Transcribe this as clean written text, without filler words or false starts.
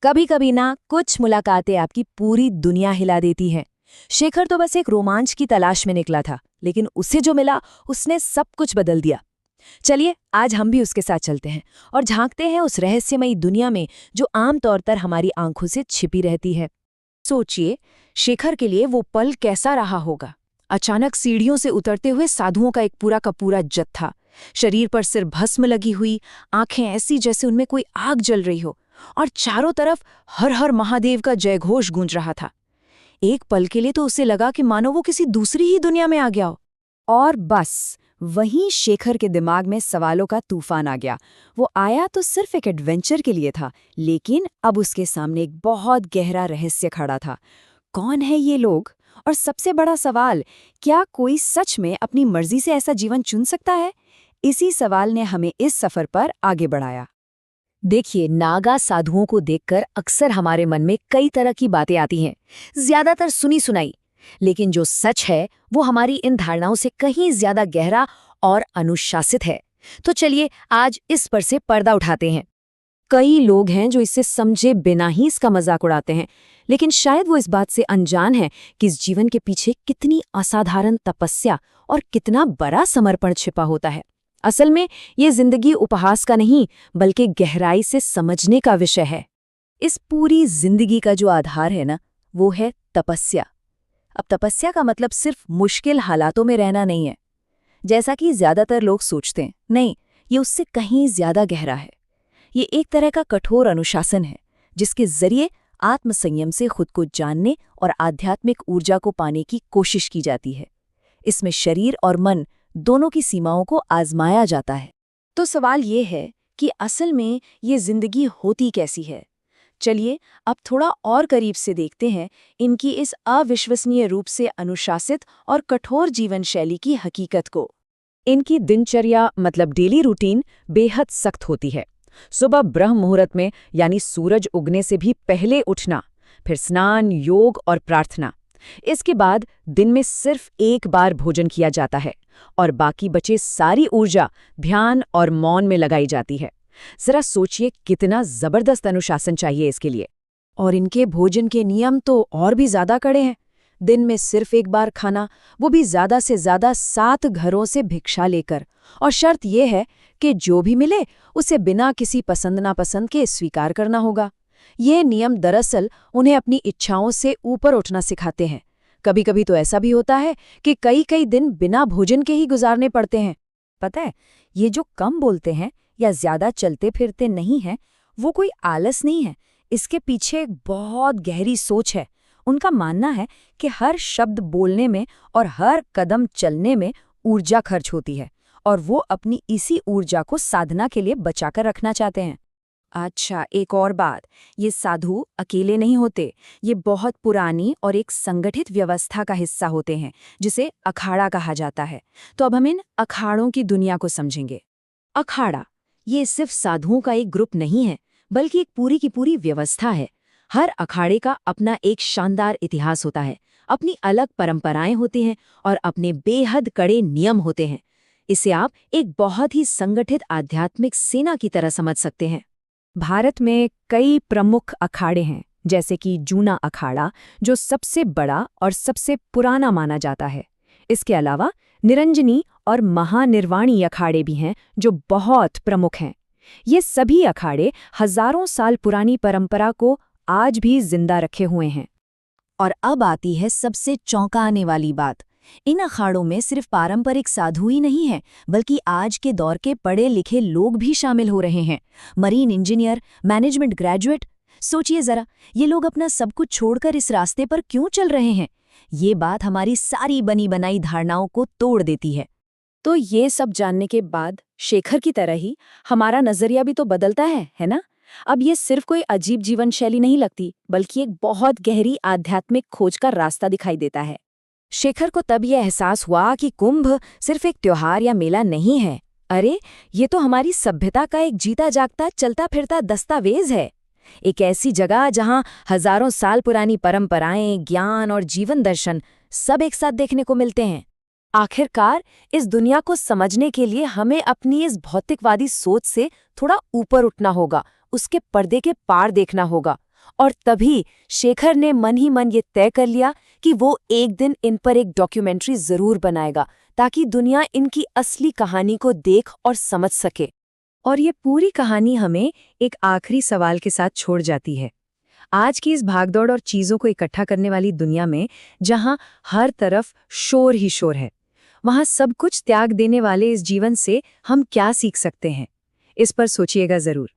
कभी कभी ना कुछ मुलाकातें आपकी पूरी दुनिया हिला देती हैं। शेखर तो बस एक रोमांच की तलाश में निकला था, लेकिन उसे जो मिला उसने सब कुछ बदल दिया। चलिए आज हम भी उसके साथ चलते हैं और झांकते हैं उस रहस्यमयी दुनिया में जो आमतौर पर हमारी आंखों से छिपी रहती है। सोचिए, शेखर के लिए वो पल कैसा रहा होगा। अचानक सीढ़ियों से उतरते हुए साधुओं का एक पूरा का पूरा जत्था, शरीर पर सिर्फ भस्म लगी हुई, आंखें ऐसी जैसे उनमें कोई आग जल रही हो, और चारों तरफ हर हर महादेव का जयघोष गूंज रहा था। एक पल के लिए तो उसे लगा कि मानो वो किसी दूसरी ही दुनिया में आ गया हो। और बस वहीं शेखर के दिमाग में सवालों का तूफान आ गया। वो आया तो सिर्फ एक एडवेंचर के लिए था, लेकिन अब उसके सामने एक बहुत गहरा रहस्य खड़ा था। कौन है ये लोग? और सबसे बड़ा सवाल, क्या कोई सच में अपनी मर्जी से ऐसा जीवन चुन सकता है? इसी सवाल ने हमें इस सफर पर आगे बढ़ाया। देखिए, नागा साधुओं को देखकर अक्सर हमारे मन में कई तरह की बातें आती हैं, ज्यादातर सुनी सुनाई। लेकिन जो सच है वो हमारी इन धारणाओं से कहीं ज्यादा गहरा और अनुशासित है। तो चलिए आज इस पर से पर्दा उठाते हैं। कई लोग हैं जो इसे समझे बिना ही इसका मजाक उड़ाते हैं, लेकिन शायद वो इस बात से अनजान है कि इस जीवन के पीछे कितनी असाधारण तपस्या और कितना बड़ा समर्पण छिपा होता है। असल में ये जिंदगी उपहास का नहीं, बल्कि गहराई से समझने का विषय है। इस पूरी जिंदगी का जो आधार है ना, वो है तपस्या। अब तपस्या का मतलब सिर्फ मुश्किल हालातों में रहना नहीं है, जैसा कि ज्यादातर लोग सोचते हैं। नहीं, ये उससे कहीं ज्यादा गहरा है। ये एक तरह का कठोर अनुशासन है, जिसके जरिए आत्मसंयम से खुद को जानने और आध्यात्मिक ऊर्जा को पाने की कोशिश की जाती है। इसमें शरीर और मन दोनों की सीमाओं को आजमाया जाता है। तो सवाल ये है कि असल में ये जिंदगी होती कैसी है। चलिए अब थोड़ा और करीब से देखते हैं इनकी इस अविश्वसनीय रूप से अनुशासित और कठोर जीवन शैली की हकीकत को। इनकी दिनचर्या मतलब डेली रूटीन बेहद सख्त होती है। सुबह ब्रह्म मुहूर्त में यानी सूरज उगने से भी पहले उठना, फिर स्नान, योग और प्रार्थना। इसके बाद दिन में सिर्फ एक बार भोजन किया जाता है और बाकी बचे सारी ऊर्जा ध्यान और मौन में लगाई जाती है। जरा सोचिए कितना जबरदस्त अनुशासन चाहिए इसके लिए। और इनके भोजन के नियम तो और भी ज्यादा कड़े हैं। दिन में सिर्फ एक बार खाना, वो भी ज्यादा से ज्यादा 7 घरों से भिक्षा लेकर। और शर्त यह है कि जो भी मिले उसे बिना किसी पसंद नापसंद के स्वीकार करना होगा। ये नियम दरअसल उन्हें अपनी इच्छाओं से ऊपर उठना सिखाते हैं। कभी कभी तो ऐसा भी होता है कि कई कई दिन बिना भोजन के ही गुजारने पड़ते हैं। पता है, ये जो कम बोलते हैं या ज्यादा चलते फिरते नहीं हैं, वो कोई आलस नहीं है। इसके पीछे एक बहुत गहरी सोच है। उनका मानना है कि हर शब्द बोलने में और हर कदम चलने में ऊर्जा खर्च होती है, और वो अपनी इसी ऊर्जा को साधना के लिए बचाकर रखना चाहते हैं। अच्छा, एक और बात, ये साधु अकेले नहीं होते। ये बहुत पुरानी और एक संगठित व्यवस्था का हिस्सा होते हैं, जिसे अखाड़ा कहा जाता है। तो अब हम इन अखाड़ों की दुनिया को समझेंगे। अखाड़ा ये सिर्फ साधुओं का एक ग्रुप नहीं है, बल्कि एक पूरी की पूरी व्यवस्था है। हर अखाड़े का अपना एक शानदार इतिहास होता है, अपनी अलग परंपराएं होती हैं और अपने बेहद कड़े नियम होते हैं। इसे आप एक बहुत ही संगठित आध्यात्मिक सेना की तरह समझ सकते हैं। भारत में कई प्रमुख अखाड़े हैं, जैसे कि जूना अखाड़ा, जो सबसे बड़ा और सबसे पुराना माना जाता है। इसके अलावा निरंजनी और महानिर्वाणी अखाड़े भी हैं, जो बहुत प्रमुख हैं। ये सभी अखाड़े हजारों साल पुरानी परंपरा को आज भी जिंदा रखे हुए हैं। और अब आती है सबसे चौंकाने वाली बात। इन अखाड़ों में सिर्फ पारंपरिक साधु ही नहीं है, बल्कि आज के दौर के पढ़े लिखे लोग भी शामिल हो रहे हैं। Marine engineer, management graduate. सोचिए जरा, ये लोग अपना सब कुछ छोड़कर इस रास्ते पर क्यों चल रहे हैं? ये बात हमारी सारी बनी बनाई धारणाओं को तोड़ देती है। तो ये सब जानने के बाद शेखर की तरह ही हमारा नजरिया भी तो बदलता है ना? अब ये सिर्फ कोई अजीब जीवन शैली नहीं लगती, बल्कि एक बहुत गहरी आध्यात्मिक खोज का रास्ता दिखाई देता है। शेखर को तब यह एहसास हुआ कि कुंभ सिर्फ एक त्योहार या मेला नहीं है। अरे, ये तो हमारी सभ्यता का एक जीता जागता चलता फिरता दस्तावेज है। एक ऐसी जगह जहां हजारों साल पुरानी परंपराएं, ज्ञान और जीवन दर्शन सब एक साथ देखने को मिलते हैं। आखिरकार इस दुनिया को समझने के लिए हमें अपनी इस भौतिकवादी सोच से थोड़ा ऊपर उठना होगा, उसके पर्दे के पार देखना होगा और तभी शेखर ने मन ही मन ये तय कर लिया कि वो एक दिन इन पर एक डॉक्यूमेंट्री जरूर बनाएगा ताकि दुनिया इनकी असली कहानी को देख और समझ सके। और ये पूरी कहानी हमें एक आखिरी सवाल के साथ छोड़ जाती है। आज की इस भागदौड़ और चीजों को इकट्ठा करने वाली दुनिया में, जहां हर तरफ शोर ही शोर है, वहां सब कुछ त्याग देने वाले इस जीवन से हम क्या सीख सकते हैं? इस पर सोचिएगा जरूर।